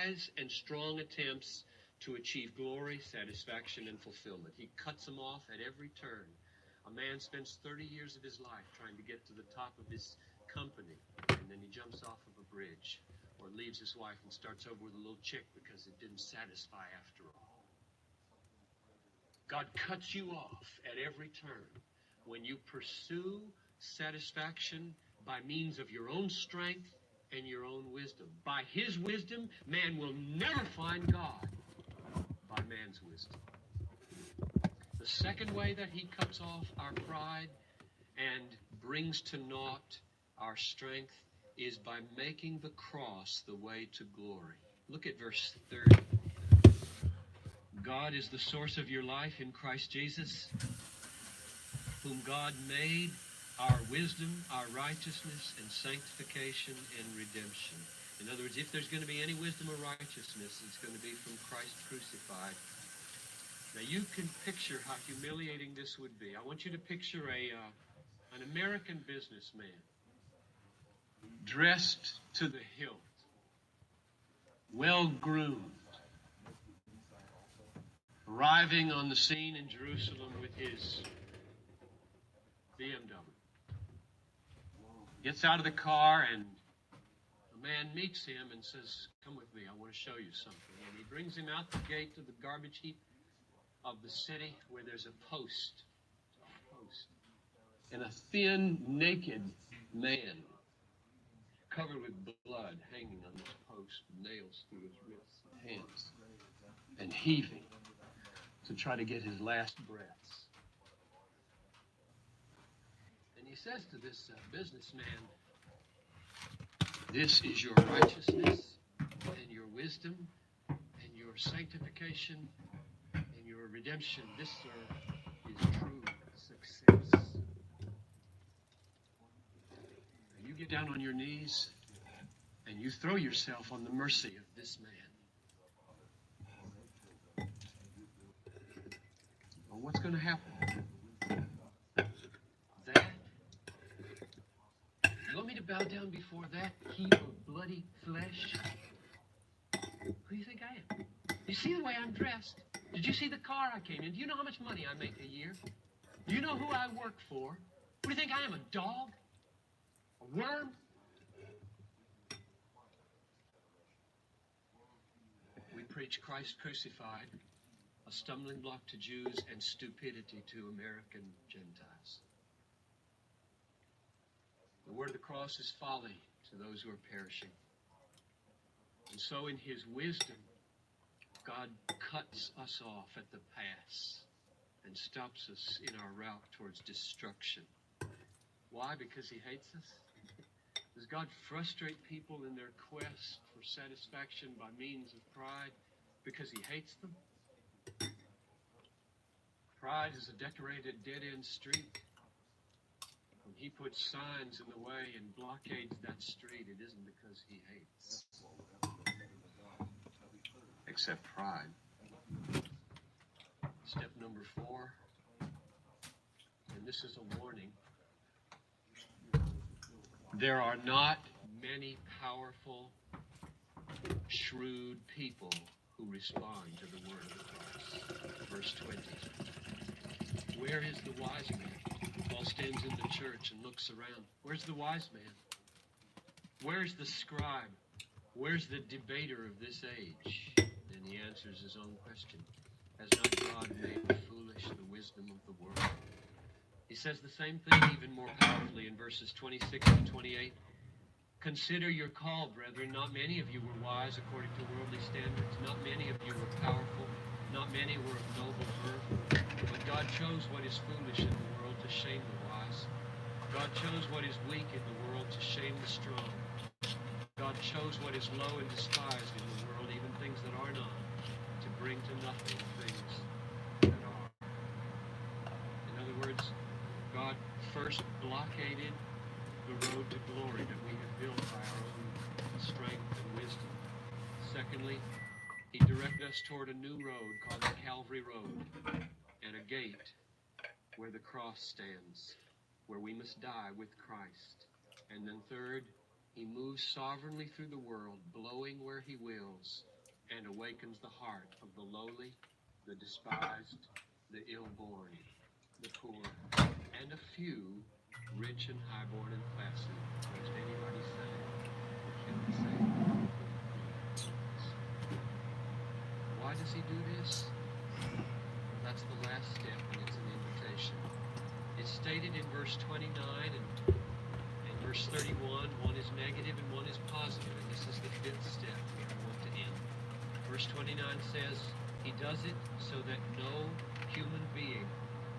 wise and strong attempts to achieve glory, satisfaction, and fulfillment. He cuts them off at every turn. A man spends 30 years of his life trying to get to the top of his company, and then he jumps off of a bridge or leaves his wife and starts over with a little chick because it didn't satisfy after all. God cuts you off at every turn when you pursue satisfaction by means of your own strength and your own wisdom. By his wisdom, man will never find God. By man's wisdom. The second way that he cuts off our pride and brings to naught our strength is by making the cross the way to glory. Look at verse 30. God is the source of your life in Christ Jesus, whom God made our wisdom, our righteousness, and sanctification and redemption. In other words, if there's going to be any wisdom or righteousness, it's going to be from Christ crucified. Now you can picture how humiliating this would be. I want you to picture an American businessman dressed to the hilt, well-groomed, arriving on the scene in Jerusalem with his BMW. Gets out of the car and a man meets him and says, "Come with me, I want to show you something." And he brings him out the gate to the garbage heap of the city where there's a post. And a thin, naked man covered with blood hanging on this post, nails through his wrists and hands, and heaving to try to get his last breaths. And he says to this businessman, "This is your righteousness and your wisdom and your sanctification and your redemption. This, sir, is true success." And you get down on your knees and you throw yourself on the mercy of this man. Well, what's going to happen? That? You want me to bow down before that heap of bloody flesh? Who do you think I am? You see the way I'm dressed? Did you see the car I came in? Do you know how much money I make a year? Do you know who I work for? What do you think I am, a dog? A worm? We preach Christ crucified, a stumbling block to Jews and stupidity to American Gentiles. The word of the cross is folly to those who are perishing. And so in his wisdom, God cuts us off at the pass and stops us in our route towards destruction. Why? Because he hates us? Does God frustrate people in their quest for satisfaction by means of pride because he hates them? Pride is a decorated dead-end street. When he puts signs in the way and blockades that street, it isn't because he hates. Except pride. Step number 4, and this is a warning. There are not many powerful, shrewd people who respond to the word of Christ. Verse 20. Where is the wise man? Paul stands in the church and looks around. Where's the wise man? Where's the scribe? Where's the debater of this age? And he answers his own question. Has not God made foolish the wisdom of the world? He says the same thing even more powerfully in verses 26 and 28. Consider your call, brethren. Not many of you were wise according to worldly standards. Not many of you were powerful. Not many were of noble birth. But God chose what is foolish in the world to shame the wise. God chose what is weak in the world to shame the strong. God chose what is low and despised in the world, even things that are not, to bring to nothing things that are. In other words, God first blockaded the road to glory that we have built by our own strength and wisdom. Secondly, he directed us toward a new road called the Calvary Road, and a gate where the cross stands, where we must die with Christ. And then third, He moves sovereignly through the world, blowing where he wills, and awakens the heart of the lowly, the despised, the ill-born, the poor, and a few, rich and high-born and classy, most anybody say, or can say. Why does he do this? That's the last step, and it's an invitation. It's stated in verse 29 and verse 31. One is negative and one is positive, and this is the fifth step where I want to end. Verse 29 says, he does it so that no human being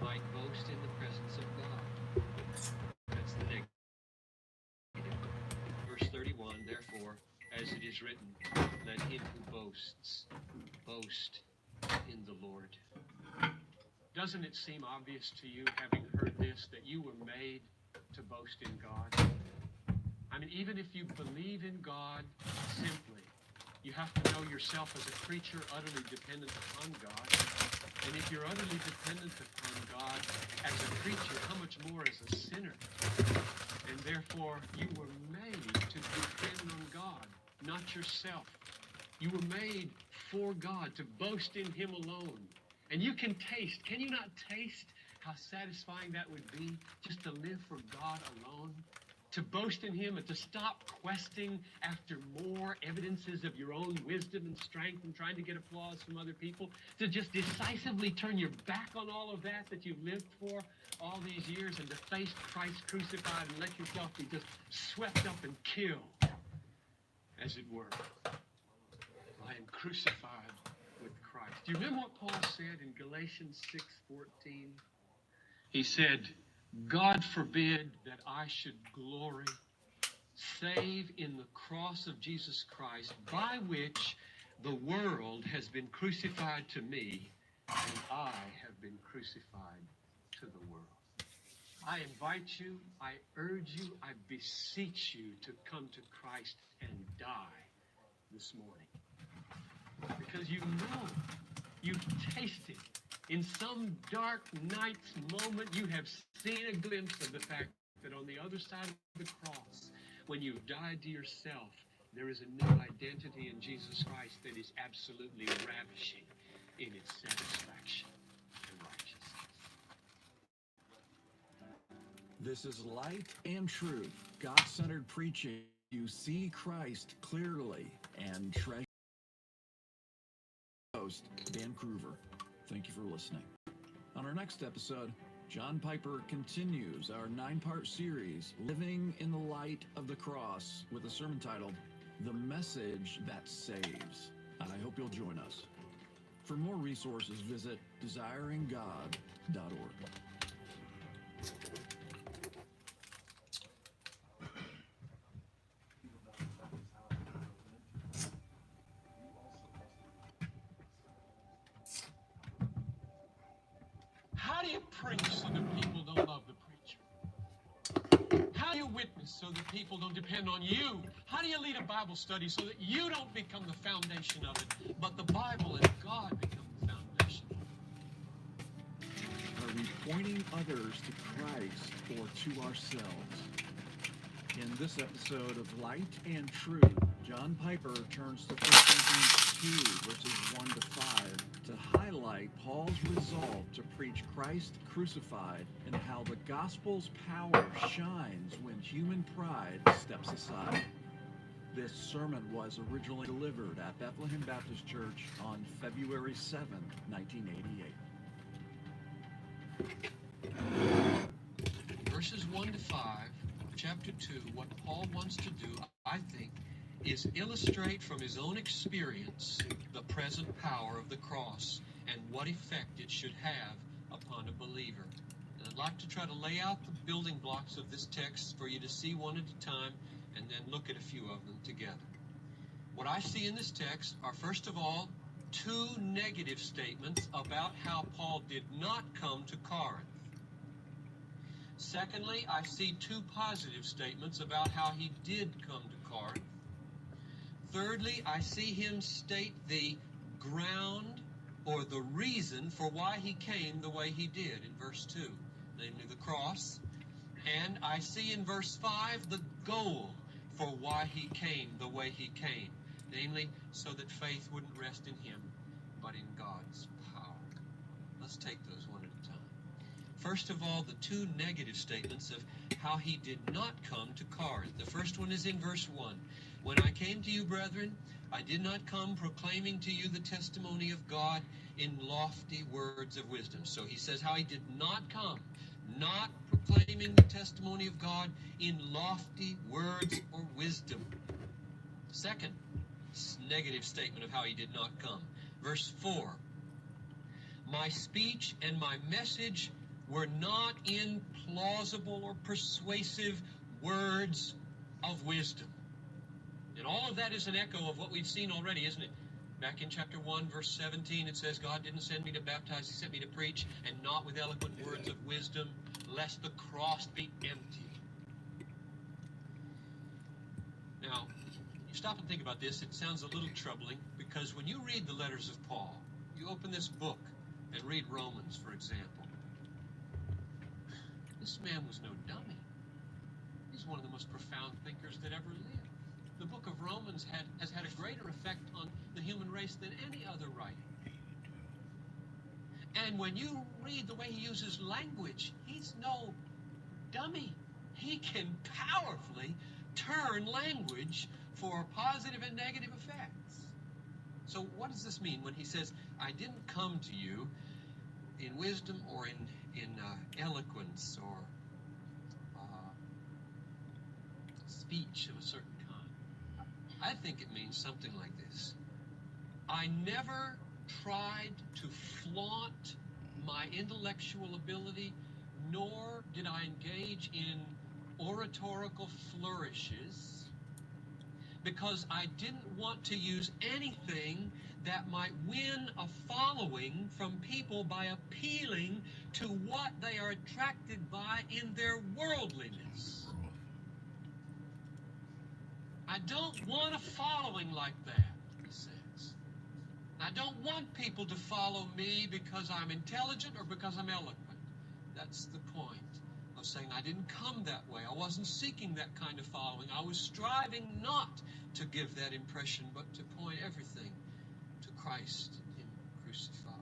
might boast in the presence of God. That's the negative. Verse 31, therefore, as it is written, let him who boasts boast in the Lord. Doesn't it seem obvious to you, having heard this, that you were made to boast in God? I mean, even if you believe in God simply, you have to know yourself as a creature utterly dependent upon God. And if you're utterly dependent upon God as a creature, how much more as a sinner? And therefore, you were made to depend on God, not yourself. You were made for God, to boast in him alone. And you can you not taste how satisfying that would be, just to live for God alone? To boast in him and to stop questing after more evidences of your own wisdom and strength and trying to get applause from other people. To just decisively turn your back on all of that you've lived for all these years, and to face Christ crucified and let yourself be just swept up and killed, as it were. I am crucified with Christ. Do you remember what Paul said in Galatians 6:14? He said, God forbid that I should glory save in the cross of Jesus Christ, by which the world has been crucified to me, and I have been crucified to the world. I invite you, I urge you, I beseech you to come to Christ and die this morning. Because you know, you've tasted, in some dark night's moment, you have seen a glimpse of the fact that on the other side of the cross, when you've died to yourself, there is a new identity in Jesus Christ that is absolutely ravishing in its satisfaction and righteousness. This is Light and Truth, God-centered preaching. You see Christ clearly, and treasure. Host Dan Kruver. Thank you for listening. On our next episode, John Piper continues our 9-part series, Living in the Light of the Cross, with a sermon titled, The Message That Saves. I hope you'll join us. For more resources, visit desiringgod.org. How do you preach so that people don't love the preacher? How do you witness so that people don't depend on you? How do you lead a Bible study so that you don't become the foundation of it, but the Bible and God become the foundation? Are we pointing others to Christ or to ourselves? In this episode of Light and Truth, John Piper turns to 1 Corinthians 2, verses 1 to 5, to highlight Paul's resolve to preach Christ crucified and how the gospel's power shines when human pride steps aside. This sermon was originally delivered at Bethlehem Baptist Church on February 7, 1988. Verses 1 to 5, chapter 2, what Paul wants to do, I think, is illustrate from his own experience the present power of the cross and what effect it should have upon a believer. And I'd like to try to lay out the building blocks of this text for you to see one at a time and then look at a few of them together. What I see in this text are, first of all, 2 negative statements about how Paul did not come to Corinth. Secondly, I see 2 positive statements about how he did come to Corinth. Thirdly, I see him state the ground or the reason for why he came the way he did in verse 2, namely the cross. And I see in verse 5 the goal for why he came the way he came, namely, so that faith wouldn't rest in him, but in God's power. Let's take those one at a time. First of all, the two negative statements of how he did not come to Corinth. The first one is in verse 1. When I came to you, brethren, I did not come proclaiming to you the testimony of God in lofty words of wisdom. So he says how he did not come, not proclaiming the testimony of God in lofty words or wisdom. Second negative statement of how he did not come. Verse 4. My speech and my message were not in plausible or persuasive words of wisdom. And all of that is an echo of what we've seen already, isn't it? Back in chapter 1, verse 17, it says, God didn't send me to baptize, he sent me to preach, and not with eloquent words of wisdom, lest the cross be empty. Now, you stop and think about this, it sounds a little troubling, because when you read the letters of Paul, you open this book and read Romans, for example. This man was no dummy. He's one of the most profound thinkers that ever lived. The book of Romans has had a greater effect on the human race than any other writing. And when you read the way he uses language, he's no dummy. He can powerfully turn language for positive and negative effects. So what does this mean when he says, I didn't come to you in wisdom or in eloquence or speech of a certain kind? I think it means something like this. I never tried to flaunt my intellectual ability, nor did I engage in oratorical flourishes, because I didn't want to use anything that might win a following from people by appealing to what they are attracted by in their worldliness. I don't want a following like that, he says. I don't want people to follow me because I'm intelligent or because I'm eloquent. That's the point of saying I didn't come that way. I wasn't seeking that kind of following. I was striving not to give that impression, but to point everything to Christ and him crucified.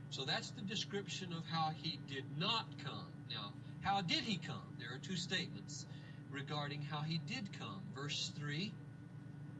So that's the description of how he did not come. Now, how did he come? There are two statements regarding how he did come. Verse 3,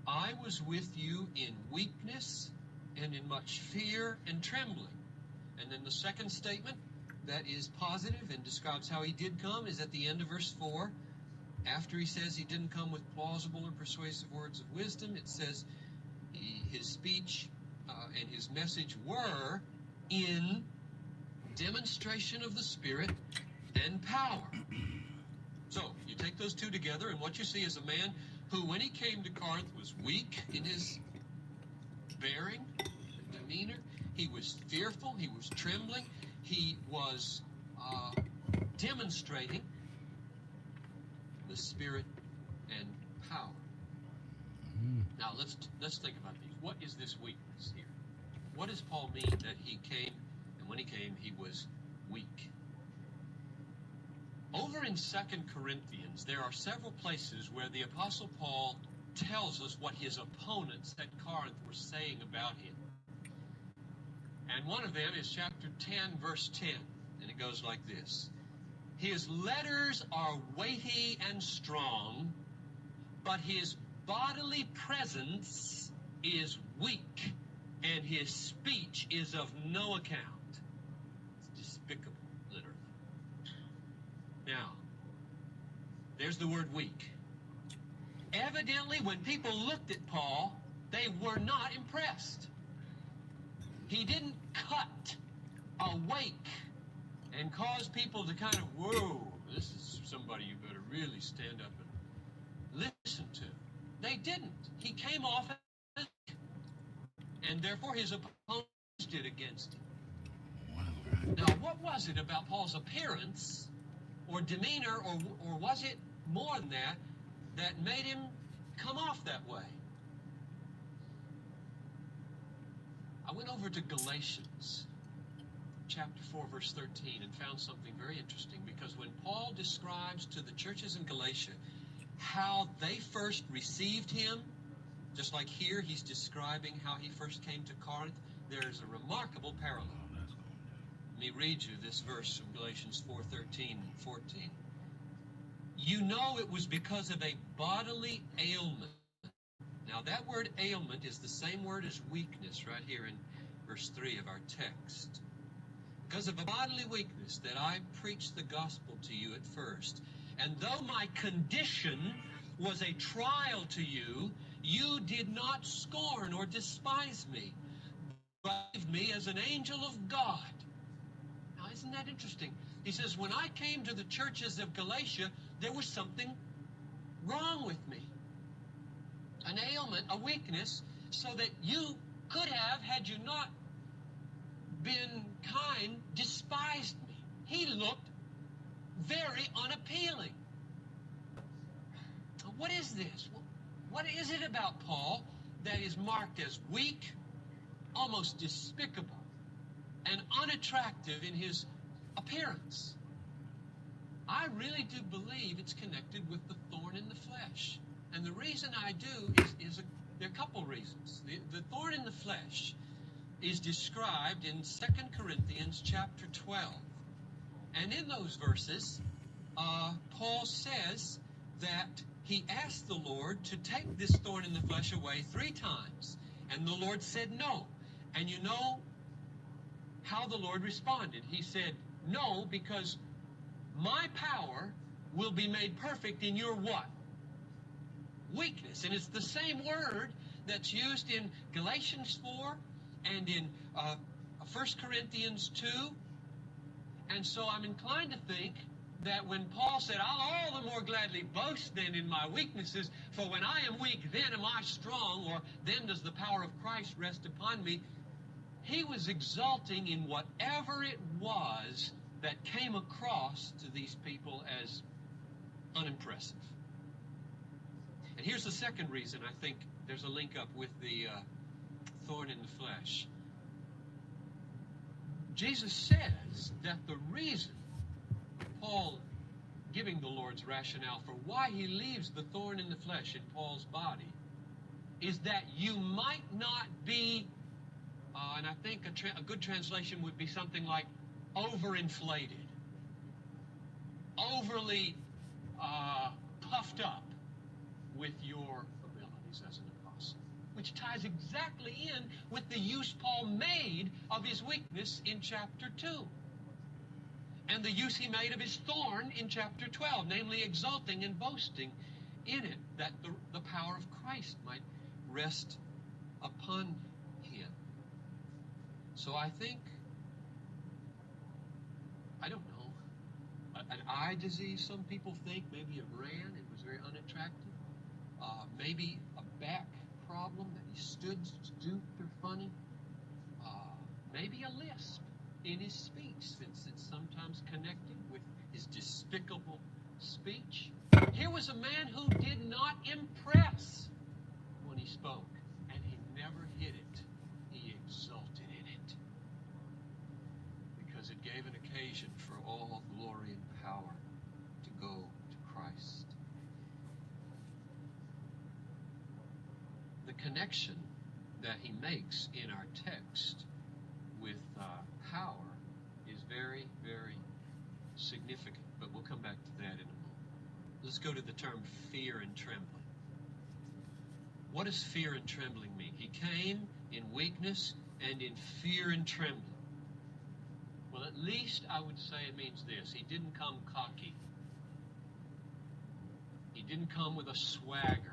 I was with you in weakness and in much fear and trembling. And then the second statement that is positive and describes how he did come is at the end of verse 4. After he says he didn't come with plausible or persuasive words of wisdom, it says his speech and his message were in demonstration of the Spirit and power. So you take those two together, and what you see is a man who, when he came to Corinth, was weak in his bearing, demeanor. He was fearful. He was trembling. He was demonstrating the Spirit and power. Now let's think about these. What is this weakness here? What does Paul mean that he came, and when he came, he was weak? Over in 2 Corinthians, there are several places where the Apostle Paul tells us what his opponents at Corinth were saying about him. And one of them is chapter 10, verse 10. And it goes like this. His letters are weighty and strong, but his bodily presence is weak, and his speech is of no account. It's despicable, literally. Now, there's the word weak. Evidently, when people looked at Paul, they were not impressed. He didn't cut awake and cause people to kind of, whoa, this is somebody you better really stand up and listen to. They didn't. He came off as weak, and therefore his opponents stood against him. Now, what was it about Paul's appearance or demeanor, or was it more than that, that made him come off that way? I went over to Galatians chapter 4, verse 13, and found something very interesting, because when Paul describes to the churches in Galatia how they first received him, just like here he's describing how he first came to Corinth, there's a remarkable parallel. Let me read you this verse from Galatians 4:13 and 14. You know it was because of a bodily ailment. Now that word ailment is the same word as weakness right here in verse 3 of our text. Because of a bodily weakness that I preached the gospel to you at first. And though my condition was a trial to you, you did not scorn or despise me, but gave me as an angel of God. Now, isn't that interesting? He says, when I came to the churches of Galatia, there was something wrong with me. An ailment, a weakness, so that you could have, had you not been kind, despised me. He looked very unappealing. What is this? What is it about Paul that is marked as weak, almost despicable, and unattractive in his appearance? I really do believe it's connected with the thorn in the flesh. And the reason I do there are a couple reasons. The thorn in the flesh is described in 2 Corinthians chapter 12. And in those verses, Paul says that he asked the Lord to take this thorn in the flesh away 3 times. And the Lord said no. And you know how the Lord responded. He said, no, because my power will be made perfect in your what? Weakness. And it's the same word that's used in Galatians 4 and in 1 Corinthians 2. And so I'm inclined to think that when Paul said, I'll all the more gladly boast then in my weaknesses, for when I am weak, then am I strong, or then does the power of Christ rest upon me, he was exulting in whatever it was that came across to these people as unimpressive. And here's the second reason I think there's a link up with the thorn in the flesh. Jesus says that the reason, Paul giving the Lord's rationale for why he leaves the thorn in the flesh in Paul's body, is that you might not be, and I think a good translation would be something like overinflated, overly puffed up with your abilities as an apostle, which ties exactly in with the use Paul made of his weakness in chapter 2. And the use he made of his thorn in chapter 12, namely exulting and boasting in it, that the power of Christ might rest upon him. So I think, I don't know, an eye disease, some people think, maybe a ran, it was very unattractive. Maybe a back problem, that he stood stooped or funny. Maybe a lisp in his speech, since it's sometimes connected with his despicable speech. Here was a man who did not impress when he spoke, and he never hid it. He exulted in it, because it gave an occasion for all glory and power to go to Christ. The connection that he makes in our text with power is very, very significant, but we'll come back to that in a moment. Let's go to the term fear and trembling. What does fear and trembling mean? He came in weakness and in fear and trembling. Well, at least I would say it means this. He didn't come cocky. He didn't come with a swagger.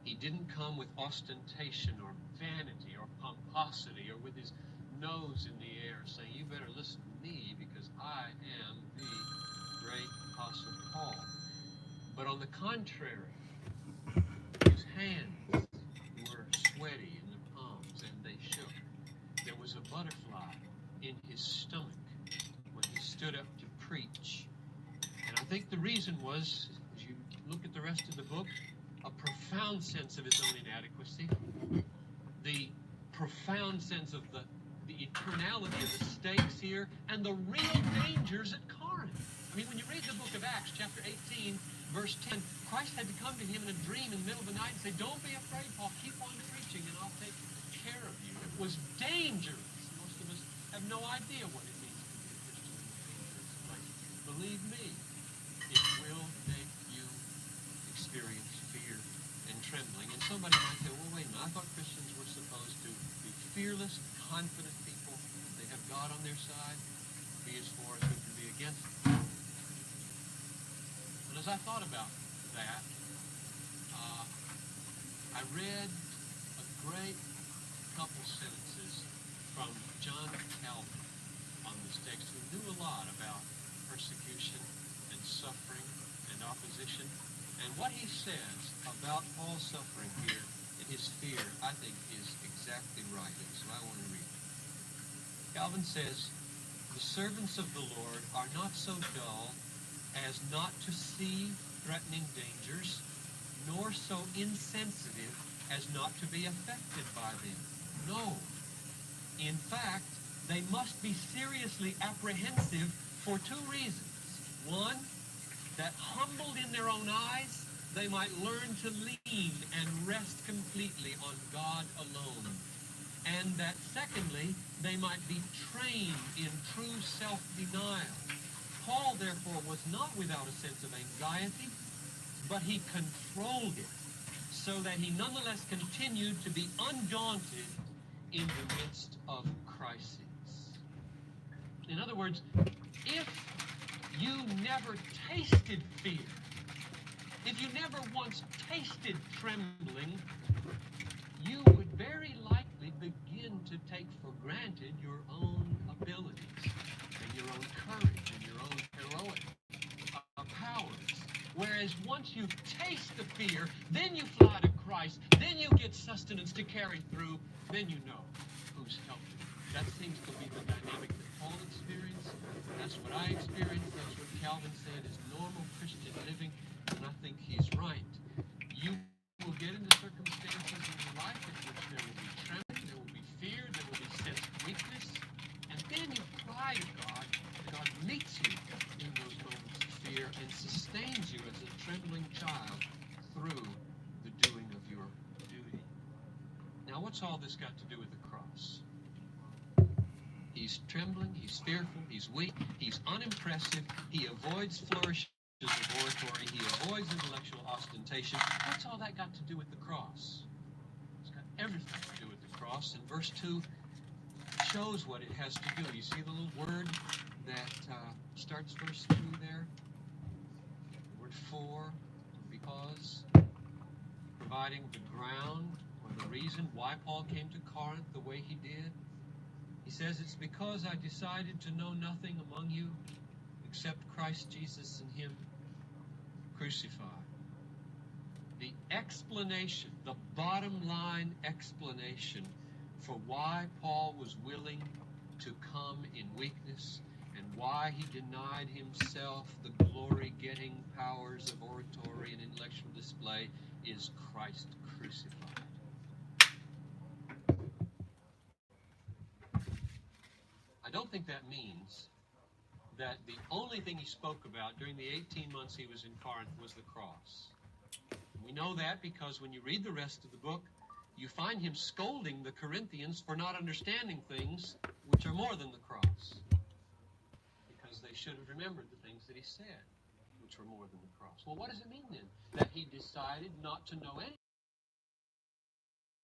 He didn't come with ostentation or vanity or pomposity or with his nose in the air saying, you better listen to me because I am the great Apostle Paul. But on the contrary, his hands were sweaty in the palms and they shook. There was a butterfly in his stomach when he stood up to preach. And I think the reason was, as you look at the rest of the book, a profound sense of his own inadequacy, the profound sense of the eternality of the stakes here, and the real dangers at Corinth. I mean, when you read the book of Acts, chapter 18, verse 10, Christ had to come to him in a dream in the middle of the night and say, don't be afraid, Paul. Keep on preaching and I'll take care of you. It was dangerous. Most of us have no idea what it means to be a Christian in a dangerous place. Believe me, it will make you experience fear and trembling. And somebody might say, well, wait a minute, I thought Christians were supposed to be fearless, confident people. They have God on their side. He is for us, who can be against us? And as I thought about that, I read a great couple sentences from John Calvin on this text, who knew a lot about persecution and suffering and opposition. And what he says about Paul's suffering here and his fear, I think, is exactly right. And so I want to read it. Calvin says, the servants of the Lord are not so dull as not to see threatening dangers, nor so insensitive as not to be affected by them. No. In fact, they must be seriously apprehensive for two reasons. One, that humbled in their own eyes, they might learn to lean and rest completely on God alone. And that secondly, they might be trained in true self-denial. Paul, therefore, was not without a sense of anxiety, but he controlled it so that he nonetheless continued to be undaunted in the midst of crises. In other words, if you never tasted fear, if you never once tasted trembling, you would very likely begin to take for granted your own abilities and your own courage and your own heroic powers. Whereas once you taste the fear, then you fly to Christ, then you get sustenance to carry through, then you know who's helping. That seems to be the dynamic that Paul experienced. That's what I experienced. That's what Calvin said is normal Christian living, and I think he's right. You will get into circumstances in your life in which there will be trembling, there will be fear, there will be sense of weakness, and then you cry to God, and God meets you in those moments of fear and sustains you as a trembling child through the doing of your duty. Now, what's all this got to do with the cross? He's trembling, he's fearful, he's weak, he's unimpressive, he avoids flourishes of oratory, he avoids intellectual ostentation. What's all that got to do with the cross? It's got everything to do with the cross, and verse 2 shows what it has to do. You see the little word that starts verse 2 there? The word for, because, providing the ground or the reason why Paul came to Corinth the way he did. He says, it's because I decided to know nothing among you except Christ Jesus and him crucified. The explanation, the bottom line explanation for why Paul was willing to come in weakness and why he denied himself the glory-getting powers of oratory and intellectual display is Christ crucified. I don't think that means that the only thing he spoke about during the 18 months he was in Corinth was the cross. We know that because when you read the rest of the book, you find him scolding the Corinthians for not understanding things which are more than the cross. Because they should have remembered the things that he said, which were more than the cross. Well, what does it mean then? That he decided not to know anything